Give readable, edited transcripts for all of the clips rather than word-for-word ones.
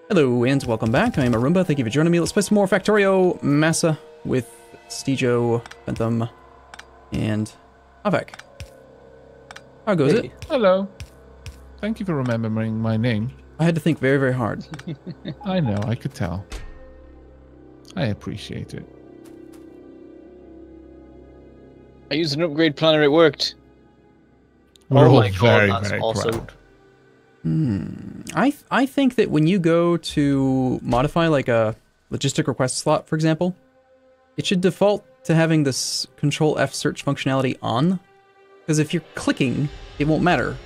Hello and welcome back. I am Arumba. Thank you for joining me. Let's play some more Factorio MASA with Stejo, Bentham, and Avec. How goes it? Hello. Thank you for remembering my name. I had to think very, very hard. I know, I could tell. I appreciate it. I used an upgrade planner, it worked. We're Oh all my God, very, that's very awesome. proud. I think that when you go to modify like a logistic request slot, for example, it should default to having this Control F search functionality on. Because if you're clicking, it won't matter.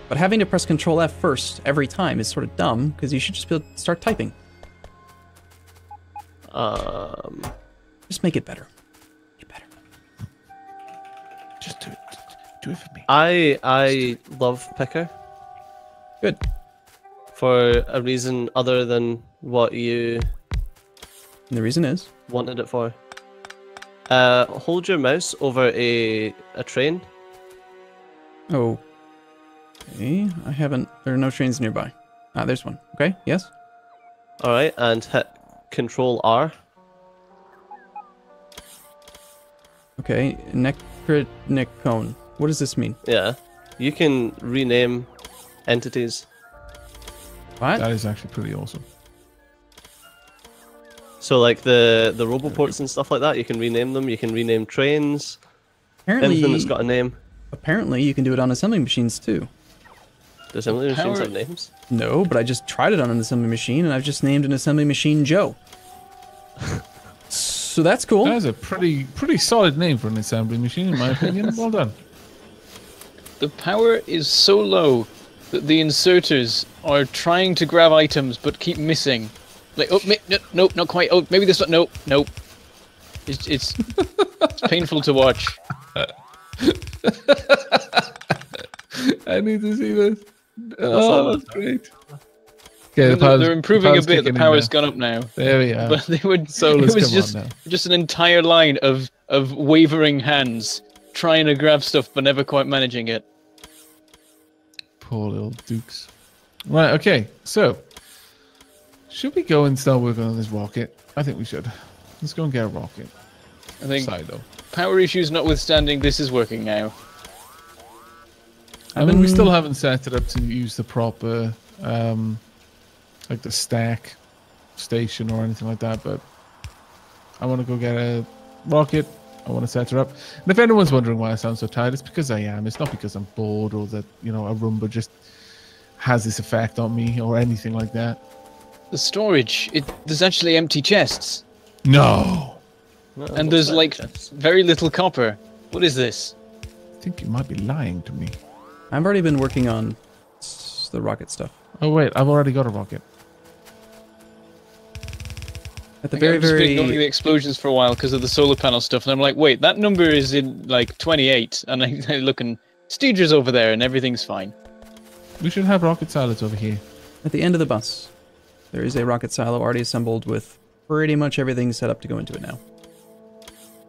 But having to press Control F first every time is sort of dumb, because you should just be able to start typing. Just make it better. Make it better. Just do it. Do it for me. I love Picker Good. for a reason other than what you And the reason is? wanted it for. Hold your mouse over a train. Oh. Okay, I haven't... There are no trains nearby. Ah, there's one. Okay, yes? Alright, and hit Control R. Okay, Necronicone. What does this mean? Yeah. You can rename entities. What? That is actually pretty awesome. So like the roboports and stuff like that, you can rename them. You can rename trains. Anything that's got a name. Apparently, you can do it on assembly machines too. Does assembly machines Power- have names? No, but I just tried it on an assembly machine, and I've just named an assembly machine Joe. So that's cool. That is a pretty solid name for an assembly machine, in my opinion. Well done. The power is so low that the inserters are trying to grab items but keep missing. Like, oh, nope, not quite. Oh, maybe this one. Nope, nope. It's painful to watch. I need to see this. Oh, that's great. Okay, They're improving a power's bit. The kicking in power's now. gone up now. There we are. But they would. Solus, It was come on now. just an entire line of wavering hands trying to grab stuff but never quite managing it. Poor little dukes. Right, okay, so should we go and start working on this rocket? I think we should. Let's go and get a rocket. I think Silo. power issues notwithstanding, this is working now. I mean, we still haven't set it up to use the proper, like the stack station or anything like that, but I want to go get a rocket. I want to set her up. And if anyone's wondering why I sound so tired, it's because I am. It's not because I'm bored or that, you know, Arumba just has this effect on me or anything like that. The storage, there's actually empty chests. No! No, it And looks there's like this. very little copper. What is this? I think you might be lying to me. I've already been working on the rocket stuff. Oh, wait, I've already got a rocket. At the Like, very, I've just been ignoring the very... explosions for a while because of the solar panel stuff, and I'm like, wait, that number is in like 28, and I look and Steger's over there, and everything's fine. We should have rocket silos over here. At the end of the bus, there is a rocket silo already assembled with pretty much everything set up to go into it now.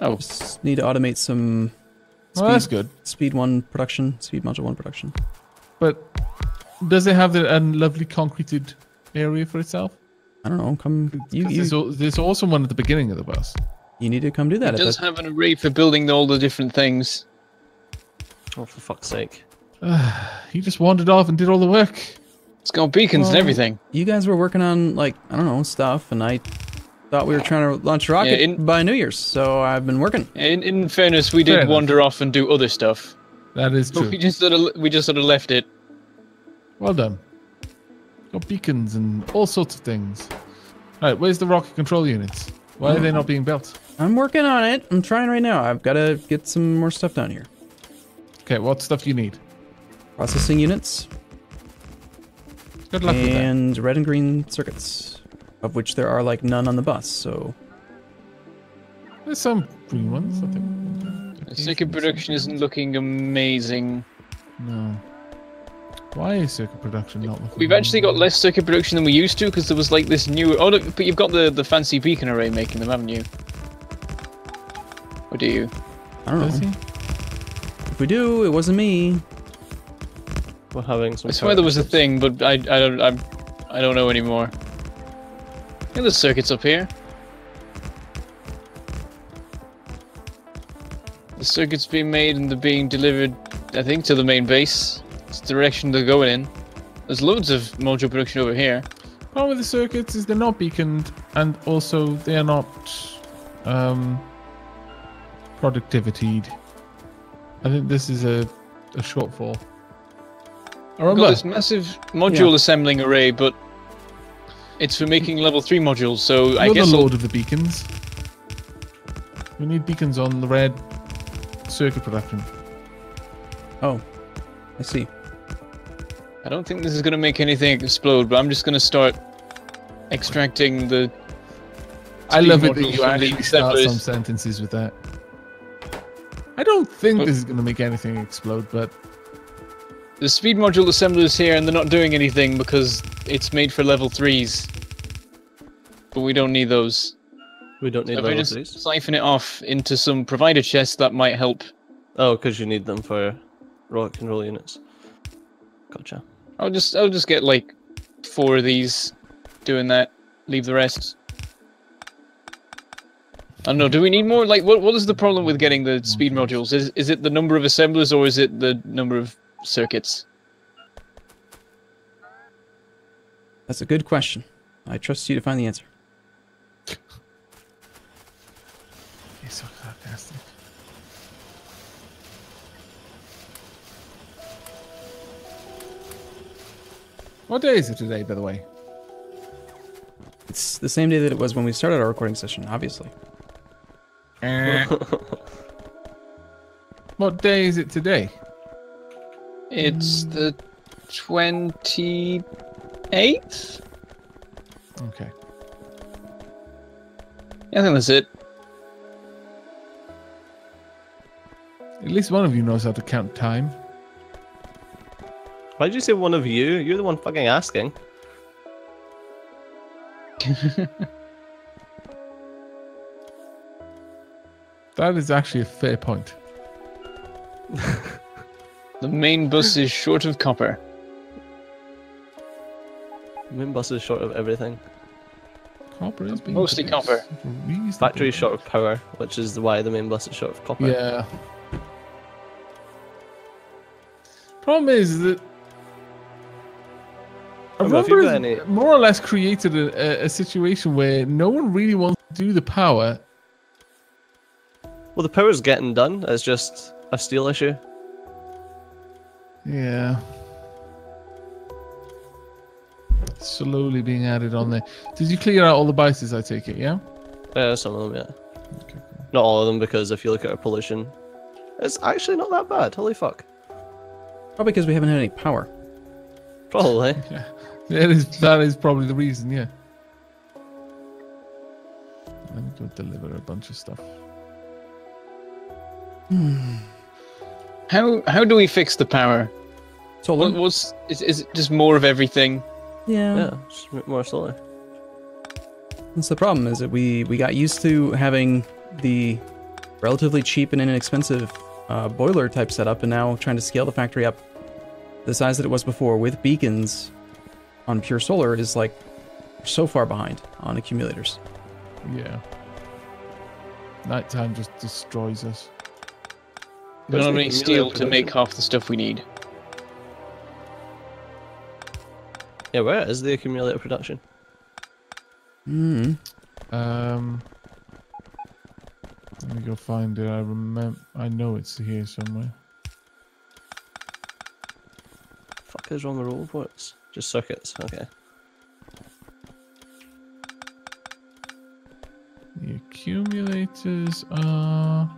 Oh, Just need to automate some Well, that's good. speed module 1 production. But does it have a lovely concreted area for itself? I don't know, come... 'Cause there's also one at the beginning of the bus. You need to come do that. it at does the- have an array for building all the different things. Oh, for fuck's sake. He just wandered off and did all the work. It's got beacons and Well, everything. You guys were working on, like, I don't know, stuff, and I thought we were trying to launch a rocket Yeah, by New Year's, so I've been working. In fairness, we Fair did enough. wander off and do other stuff, That is but true. we just sort of left it. Well done. Got beacons and all sorts of things. Right, where's the rocket control units? Why are they not being built? I'm working on it. I'm trying right now. I've got to get some more stuff down here. Okay, what stuff you need? Processing units Good luck with that. and red and green circuits, of which there are, like, none on the bus, so... There's some green ones, I think. The circuit production isn't looking amazing. No. Why is circuit production not looking We've actually got less circuit production than we used to because there was like this new. Oh, look, but you've got the fancy beacon array making them, haven't you? Or do you? I don't know. Does he? If we do, it wasn't me. We're having some. I swear there was a thing, but I don't know anymore. at the circuits up here. The circuits being made and they're being delivered, I think, to the main base. It's the direction they're going in. There's loads of module production over here. Problem with the circuits is they're not beaconed, and also they are not productivitied. I think this is a shortfall. I've got this massive module assembling array, but it's for making level 3 modules, so I guess the load of the beacons. We need beacons on the red circuit production. Oh, I see. I don't think this is going to make anything explode, but I'm just going to start extracting the... I love it that you actually start some sentences with that. I don't think this is going to make anything explode, but... The speed module assembler's here, and they're not doing anything because it's made for level 3s. But we don't need those. We don't need level 3s? If I just siphon it off into some provider chests, that might help. Oh, because you need them for rocket control units. Gotcha. I'll just get like 4 of these, doing that. Leave the rest. I don't know. Do we need more? Like, what is the problem with getting the speed modules? Is it the number of assemblers or is it the number of circuits? That's a good question. I trust you to find the answer. He's so sarcastic. What day is it today, by the way? It's the same day that it was when we started our recording session, obviously. What day is it today? It's the 28th? Okay. Yeah, I think that's it. At least one of you knows how to count time. Why did you say one of you? You're the one fucking asking. That is actually a fair point. The main bus is short of copper. Main bus is short of everything. Copper is being Mostly produced copper. at a reasonable Factory is short of rate. power, which is why the main bus is short of copper. Yeah. Problem is that Remember, if you've got Arumba any- has more or less created a situation where no one really wants to do the power. Well, the power's getting done. It's just a steel issue. Yeah. Slowly being added on there. Did you clear out all the bases, I take it, yeah? Some of them, yeah. Okay, cool. Not all of them, because if you look at our pollution, it's actually not that bad. Holy fuck. Probably because we haven't had any power. Probably. Yeah. That is probably the reason, yeah. I need to deliver a bunch of stuff. How do we fix the power? Solar? Is it just more of everything? Yeah. Yeah, just more solar. That's the problem, is that we got used to having the relatively cheap and inexpensive boiler type setup, and now trying to scale the factory up the size that it was before with beacons on pure solar is like so far behind on accumulators. Yeah. Nighttime just destroys us. We don't have any Where's the steel to accumulator make half the stuff we need. Yeah, where is the accumulator production? Hmm. Let me go find it. I know it's here somewhere. Fuck is wrong with roll reports? Just circuits, okay. The accumulators are...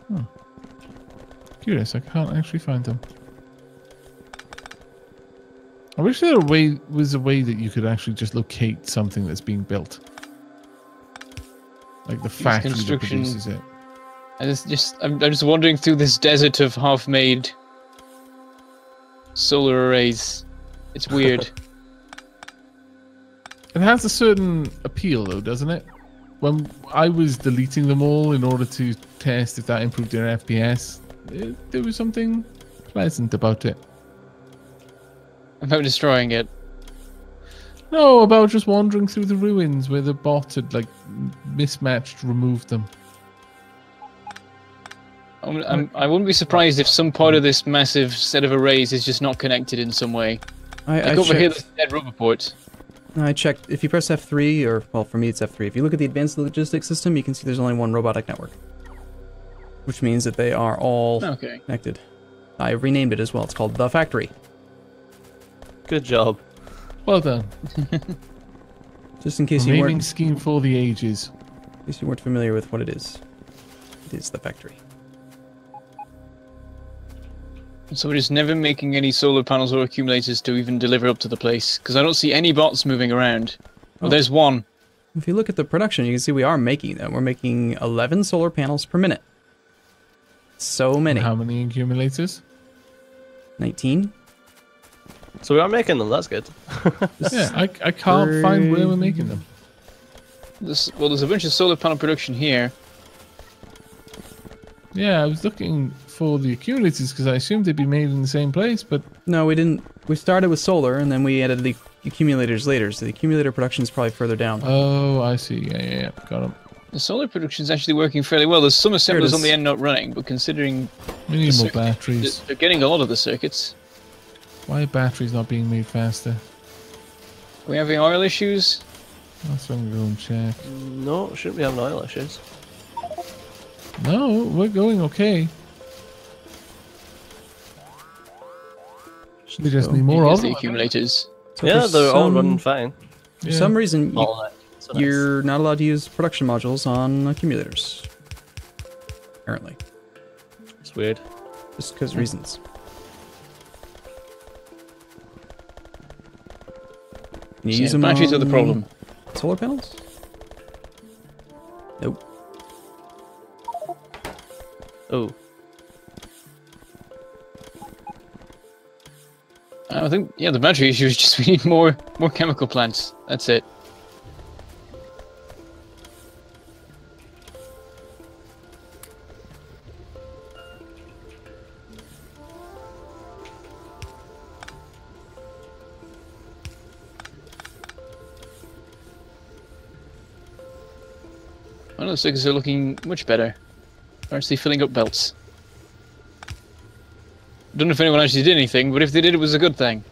Huh. Curious, I can't actually find them. I wish there was a way that you could actually just locate something that's being built. Like the factory that construction- produces it. I'm just wandering through this desert of half-made solar arrays. It's weird. It has a certain appeal though, doesn't it? When I was deleting them all in order to test if that improved their FPS, there was something pleasant about it. About destroying it. No, about just wandering through the ruins where the bot had like mismatched, removed them. I wouldn't be surprised if some part of this massive set of arrays is just not connected in some way. I over here, checked. there's dead rubber port. I checked. If you press F3, or well, for me it's F3. If you look at the advanced logistics system, you can see there's only one robotic network, which means that they are all connected. I renamed it as well. It's called the Factory. Good job. Well done. Just in case Naming scheme for the ages. In case you weren't familiar with what it is the Factory. So we're just never making any solar panels or accumulators to even deliver up to the place, because I don't see any bots moving around. Oh, there's one. If you look at the production, you can see we are making them. We're making 11 solar panels per minute. So many. And how many accumulators? 19. So we are making them, that's good. Yeah, I can't find where we're making them. Well, there's a bunch of solar panel production here. Yeah, I was looking for the accumulators because I assumed they'd be made in the same place, but... No, we didn't. We started with solar, and then we added the accumulators later, so the accumulator production is probably further down. Oh, I see. Yeah. Got them. The solar production is actually working fairly well. There's some assemblers on the end not running, but considering... We need more batteries. They're getting a lot of the circuits. Why are batteries not being made faster? Are we having oil issues? That's what I'm going to go and check. No, shouldn't be having oil issues. No, we're going okay. We just need more of the them. accumulators. So yeah, they're all running fine. For some reason, So you're not allowed to use production modules on accumulators. Apparently. It's weird. Just because reasons. Can you use them batteries on are the problem. solar panels? Nope. Oh. I think, yeah, the battery issue is just we need more chemical plants. That's it. One of the circuits are looking much better. They're actually filling up belts. Don't know if anyone actually did anything, but if they did, it was a good thing.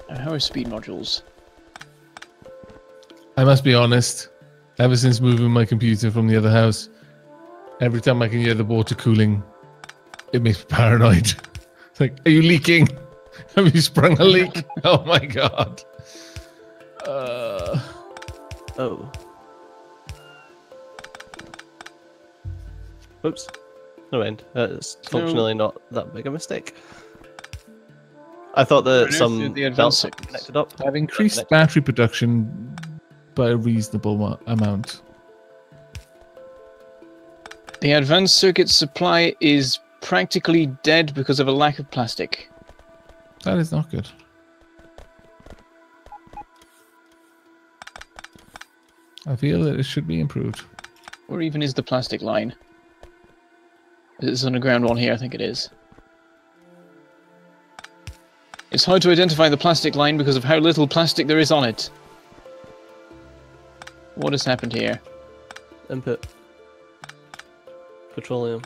How are speed modules? I must be honest. Ever since moving my computer from the other house, every time I can hear the water cooling, it makes me paranoid. It's like, are you leaking? Have you sprung a leak? Oh my god. Oh. Oops. No end. It's functionally not that big a mistake. I thought that some belts were connected up. I've increased battery production by a reasonable amount. The advanced circuit supply is practically dead because of a lack of plastic. That is not good. I feel that it should be improved. Where even is the plastic line? It's an underground one here, I think it is. It's hard to identify the plastic line because of how little plastic there is on it. What has happened here? Input. Petroleum.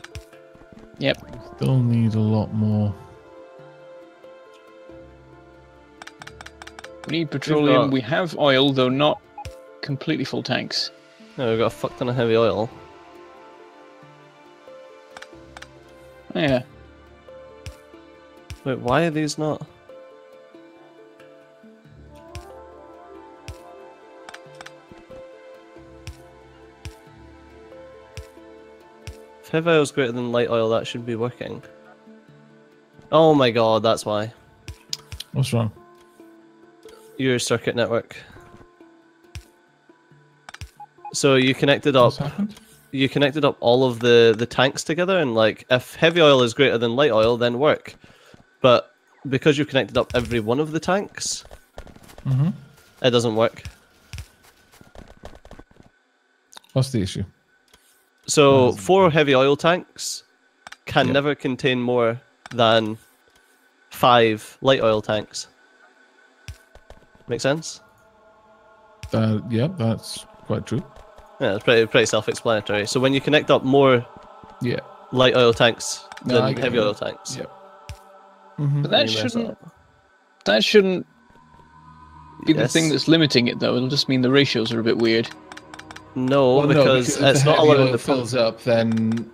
Yep. Still need a lot more. We need petroleum. We have oil, though not completely full tanks. No, we've got a fuck ton of heavy oil. Oh, yeah. Wait, why are these not? If heavy oil is greater than light oil, that should be working. Oh my god, that's why. What's wrong? Your circuit network. So you connected up. What's happened? You connected up all of the tanks together, and like if heavy oil is greater than light oil, then work. But because you've connected up every one of the tanks, Mm-hmm. It doesn't work. What's the issue? So 4 heavy oil tanks can Yep. never contain more than 5 light oil tanks. Make sense? Yeah, that's quite true. Yeah, it's pretty self-explanatory. So when you connect up more Yeah. light oil tanks No, I than get heavy it. oil tanks, Yep. Mm-hmm. But then you mess it up. that shouldn't be the thing Yes. that's limiting it, though. It'll just mean the ratios are a bit weird. No, Well, because if it's the not heavy allowing oil the fills pump. up, then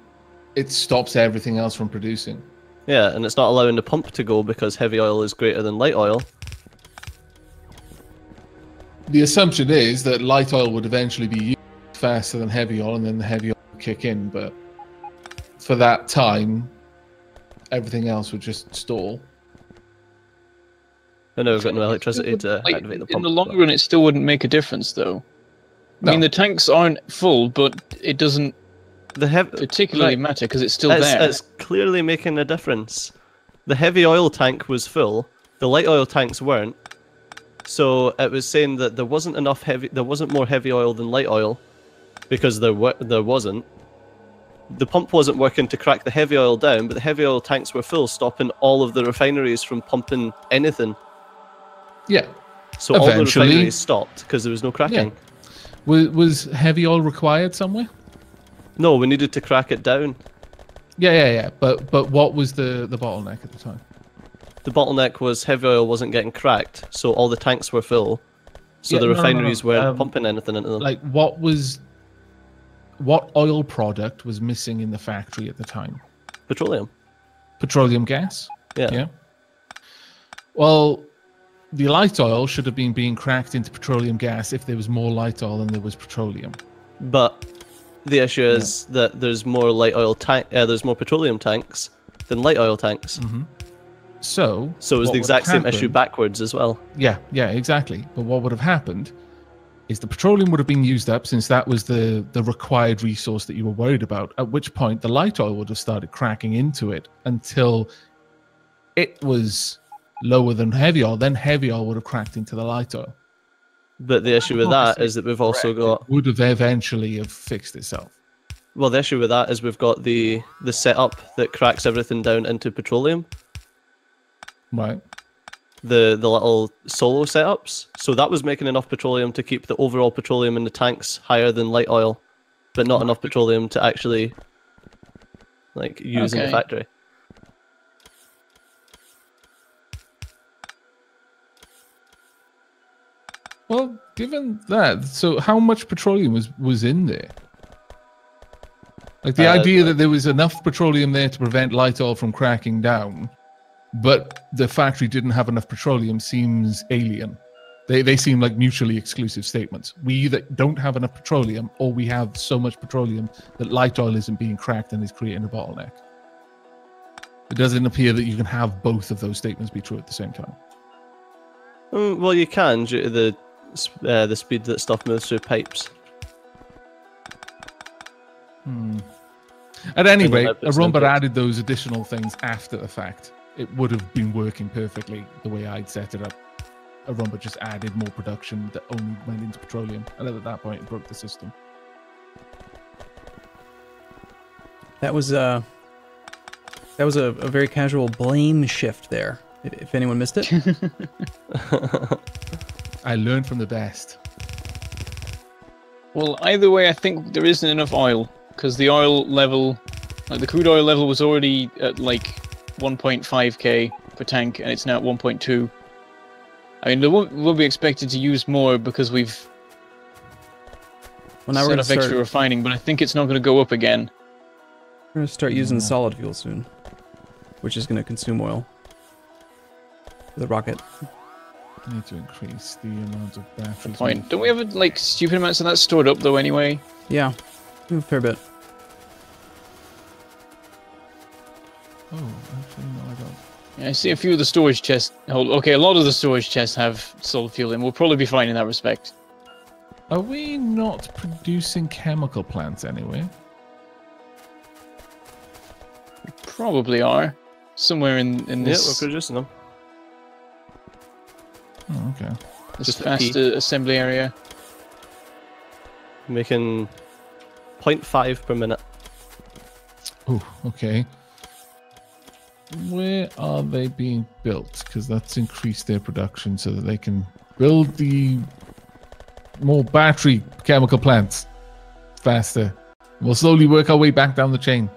it stops everything else from producing. Yeah, and it's not allowing the pump to go because heavy oil is greater than light oil. The assumption is that light oil would eventually be used faster than heavy oil, and then the heavy oil would kick in. But for that time, everything else would just stall. I know we've got no electricity to Like, activate the pump. in the long run, it still wouldn't make a difference, though. No. I mean, the tanks aren't full, but it doesn't The particularly right. matter because it's still there. It's clearly making a difference. The heavy oil tank was full. The light oil tanks weren't. So it was saying that there wasn't more heavy oil than light oil, because there wasn't. The pump wasn't working to crack the heavy oil down, but the heavy oil tanks were full, stopping all of the refineries from pumping anything. Yeah. So all the Eventually- refineries stopped because there was no cracking. Was heavy oil required somewhere? No, we needed to crack it down. Yeah. But what was the bottleneck at the time? The bottleneck was heavy oil wasn't getting cracked, so all the tanks were full. So Yeah, the no. refineries weren't pumping anything into them. Like, what oil product was missing in the factory at the time? Petroleum. Petroleum gas? Yeah. Yeah. Well, the light oil should have been being cracked into petroleum gas if there was more light oil than there was petroleum. But the issue is that there's more there's more petroleum tanks than light oil tanks. Mm-hmm. So So it was what the would exact have same issue happened- backwards as well. Yeah, exactly. But what would have happened is the petroleum would have been used up, since that was the required resource that you were worried about, at which point the light oil would have started cracking into it until it was lower than heavy oil. Then heavy oil would have cracked into the light oil. But the issue with that is that we've also got It would have eventually have fixed itself. well, the issue with that is we've got the setup that cracks everything down into petroleum. Right. The little solo setups. So that was making enough petroleum to keep the overall petroleum in the tanks higher than light oil, but not enough petroleum to actually use in the Okay. factory. Well, given that, so how much petroleum was in there? Like, the idea that there was enough petroleum there to prevent light oil from cracking down, but the factory didn't have enough petroleum seems alien. They seem like mutually exclusive statements. We either don't have enough petroleum, or we have so much petroleum that light oil isn't being cracked and is creating a bottleneck. It doesn't appear that you can have both of those statements be true at the same time. Well, you can due to the speed that stuff moves through pipes. At any And the rate, outputs and Arumba inputs. added those additional things after the fact. It would have been working perfectly the way I'd set it up. Arumba just added more production that only went into petroleum, and at that point, it broke the system. That was a very casual blame shift there. If anyone missed it. I learned from the best. Well, either way, I think there isn't enough oil because the oil level, like the crude oil level, was already at like 1.5k per tank, and it's now at 1.2. I mean, we'll be expected to use more because we've Well, now we're set gonna up extra start. refining, but I think it's not going to go up again. We're gonna start using solid fuel soon, which is gonna consume oil. The rocket. I need to increase the amount of batteries. Point. Don't we have like stupid amounts of that stored up though? Anyway. Yeah, a fair bit. Oh, actually, no, I don't. Yeah, I see a few of the storage chests. Okay, a lot of the storage chests have solid fuel in. We'll probably be fine in that respect. Are we not producing chemical plants anyway? We probably are somewhere in Yeah, we're this. producing them. Oh, okay. This Just a fast P. assembly area. Making 0.5 per minute. Oh, okay. Where are they being built? Because that's increased their production so that they can build the more battery chemical plants faster. We'll slowly work our way back down the chain.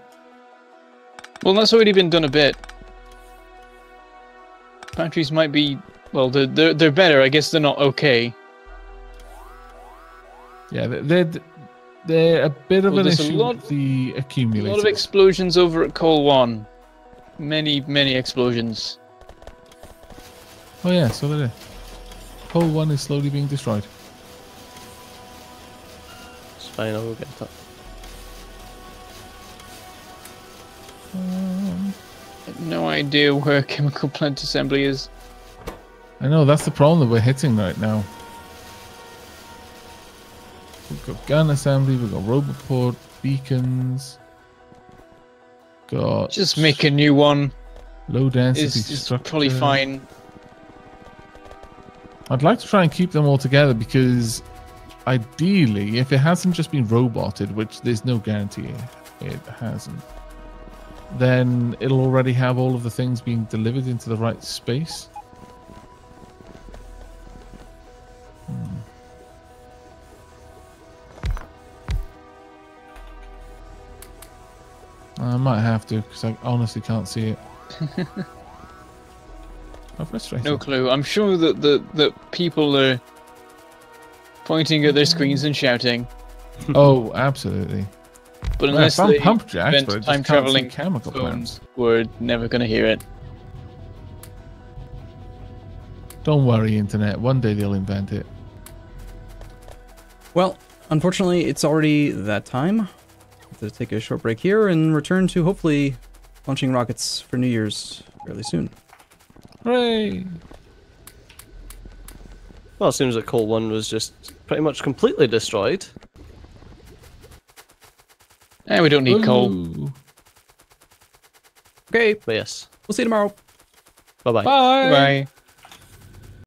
Well, that's already been done a bit. Batteries might be, well, they're better. I guess they're not okay. Yeah, they're a bit of Well, an there's a issue lot- with the A accumulators. lot of explosions over at Coal 1. Many explosions. Oh yeah, so they're there. Pole 1 is slowly being destroyed. It's fine, I'll go get that. I have no idea where chemical plant assembly is. I know, that's the problem that we're hitting right now. We've got gun assembly, we've got roboport, beacons, got Just make a new one. low density It's structure. probably fine. I'd like to try and keep them all together because ideally, if it hasn't just been roboted, which there's no guarantee it hasn't, then it'll already have all of the things being delivered into the right space. I might have to because I honestly can't see it. How frustrating. No clue. I'm sure that the people are pointing at their screens and shouting. Oh, absolutely. But Well, unless some they pump jacks, invent but I just time can't see traveling chemical plants. phones, we're never going to hear it. Don't worry, internet. One day they'll invent it. Well, unfortunately, it's already that time. To take a short break here and return to hopefully launching rockets for New Year's fairly soon. Hooray! Well, it seems that Coal 1 was just pretty much completely destroyed. We don't need coal. Ooh. Okay, But yes. we'll see you tomorrow. Bye-bye. Bye! Bye.